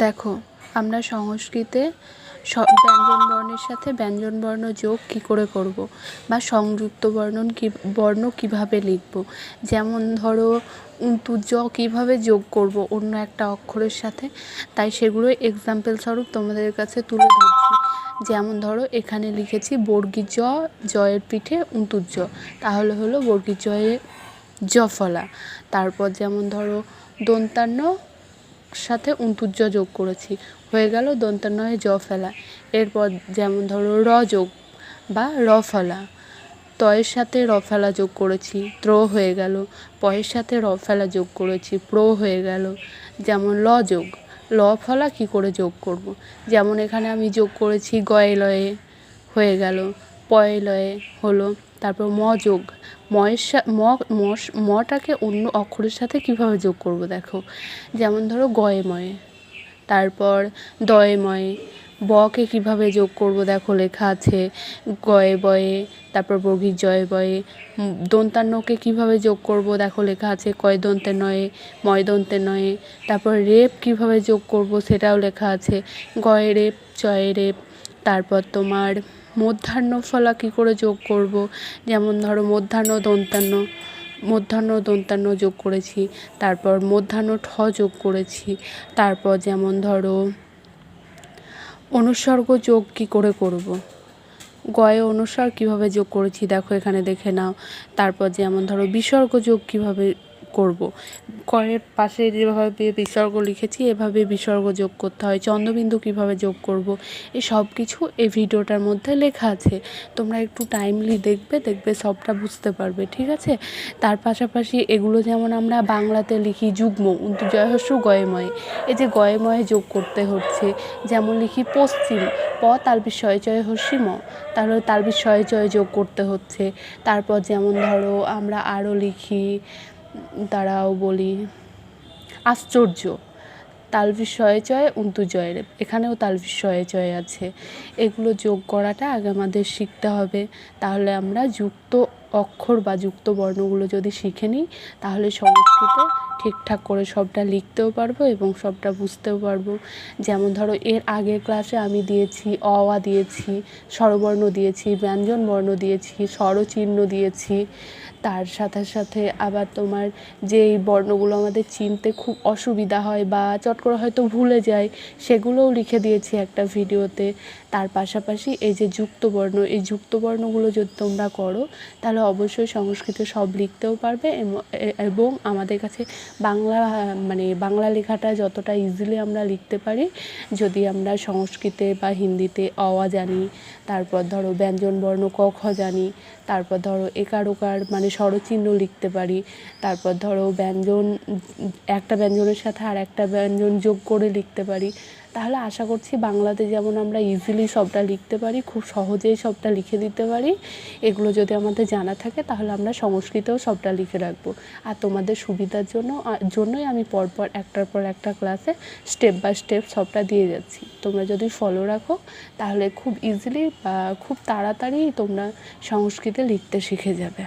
দেখো, আমরা সংস্কৃতে ব্যঞ্জনবর্ণের সাথে ব্যঞ্জনবর্ণ যোগ কী করে করব, বা সংযুক্ত বর্ণ কীভাবে লিখব। যেমন ধরো জ কীভাবে যোগ করব অন্য একটা অক্ষরের সাথে, তাই সেগুলো এক্সাম্পল স্বরূপ তোমাদের কাছে তুলে ধরছি। যেমন ধরো এখানে লিখেছি বর্গীর জ, জয়ের পিঠে জ, তাহলে হলো বর্গীর জয়ে জফলা। তারপর যেমন ধরো দন্তান্ন সাথে জ যোগ করেছি, হয়ে গেল দন্তান্নয়ে জ ফেলা। এরপর যেমন ধরো র যোগ বা র ফলা, তয়ের সাথে র ফেলা যোগ করেছি, ত্র হয়ে গেল। পয়ের সাথে র ফেলা যোগ করেছি, প্র হয়ে গেল। যেমন ল যোগ, ল ফলা কী করে যোগ করব। যেমন এখানে আমি যোগ করেছি গয়ে লয়ে, হয়ে গেল। পয়ে লয়ে হলো। তারপর ম যোগ, মটাকে অন্য অক্ষরের সাথে কিভাবে যোগ করব দেখো। যেমন ধরো গয়ে ময়ে। তারপর দয়ে ময়ে, বকে কিভাবে যোগ করব দেখো লেখা আছে গয়ে বয়ে। তারপর বর্গীর জয়ে বয়ে। দন্তান্নকে কিভাবে যোগ করব দেখো লেখা আছে কয় দন্তে নয়ে, ময় দন্তে নয়ে। তারপর রেপ কিভাবে যোগ করব সেটাও লেখা আছে গয়ে রেপ, জয়ে রেপ। তারপর তোমার মধ্যাহ্ন ফলা কী করে যোগ করব। যেমন ধরো মধ্যাহ্ন দন্তান্ন যোগ করেছি, তারপর মধ্যাহ্ন ঠ যোগ করেছি। তারপর যেমন ধরো অনুস্বর্গ যোগ কী করে করব, গয়ে অনুস্বার কীভাবে যোগ করেছি দেখো এখানে দেখে নাও। তারপর যেমন ধরো বিসর্গ যোগ কীভাবে করব, কয়ের পাশে যেভাবে বিসর্গ লিখেছি এভাবে বিসর্গ যোগ করতে হয়। চন্দ্রবিন্দু কীভাবে যোগ করব, এই সব কিছু এই ভিডিওটার মধ্যে লেখা আছে। তোমরা একটু টাইমলি দেখবে সবটা বুঝতে পারবে, ঠিক আছে। তার পাশাপাশি এগুলো যেমন আমরা বাংলাতে লিখি যুগ্ম জয় হস্য গয়েময়ে, এই যে গয়েময়ে যোগ করতে হচ্ছে। যেমন লিখি পশ্চিম, প তালবি শয় জয় হস্যি ম, তাহলে তালবি শয় জয় যোগ করতে হচ্ছে। তারপর যেমন ধরো আমরা আরও লিখি, তারাও বলি আশ্চর্য, তালবি শয়ে জয় জয় রেপ, এখানেও তালবি শয়ে জয় আছে। এগুলো যোগ করাটা আগে আমাদের শিখতে হবে, তাহলে আমরা যুক্ত অক্ষর বা যুক্ত বর্ণগুলো যদি শিখে নিই তাহলে সংস্কৃতে ঠিকঠাক করে সবটা লিখতেও পারবো এবং সবটা বুঝতেও পারবো। যেমন ধরো এর আগের ক্লাসে আমি দিয়েছি অ আ দিয়েছি, স্বরবর্ণ দিয়েছি, ব্যঞ্জন বর্ণ দিয়েছি, স্বরচিহ্ন দিয়েছি। তার সাথে সাথে আবার তোমার যেই বর্ণগুলো আমাদের চিনতে খুব অসুবিধা হয় বা চট করে হয়তো ভুলে যাই, সেগুলোও লিখে দিয়েছি একটা ভিডিওতে। তার পাশাপাশি এই যে যুক্তবর্ণ, এই যুক্তবর্ণগুলো যদি তোমরা করো তাহলে অবশ্যই সংস্কৃতে সব লিখতেও পারবে এবং আমাদের কাছে বাংলা লেখাটা যতটা ইজিলি আমরা লিখতে পারি যদি আমরা সংস্কৃতে বা হিন্দিতে অ আ জানি, তারপর ধরো ব্যঞ্জনবর্ণ ক খ জানি, তারপর ধরো একার ওকার স্বরচিহ্ন লিখতে পারি, তারপর ধরো একটা ব্যঞ্জনের সাথে আর একটা ব্যঞ্জন যোগ করে লিখতে পারি, তাহলে আশা করছি বাংলাতে যেমন আমরা ইজিলি সবটা লিখতে পারি, খুব সহজেই সবটা লিখে দিতে পারি। এগুলো যদি আমাদের জানা থাকে তাহলে আমরা সংস্কৃতেও সবটা লিখে রাখবো। আর তোমাদের সুবিধার জন্যই আমি পরপর একটার পর একটা ক্লাসে স্টেপ বাই স্টেপ সবটা দিয়ে যাচ্ছি। তোমরা যদি ফলো রাখো তাহলে খুব ইজিলি বা খুব তাড়াতাড়ি তোমরা সংস্কৃতে লিখতে শিখে যাবে।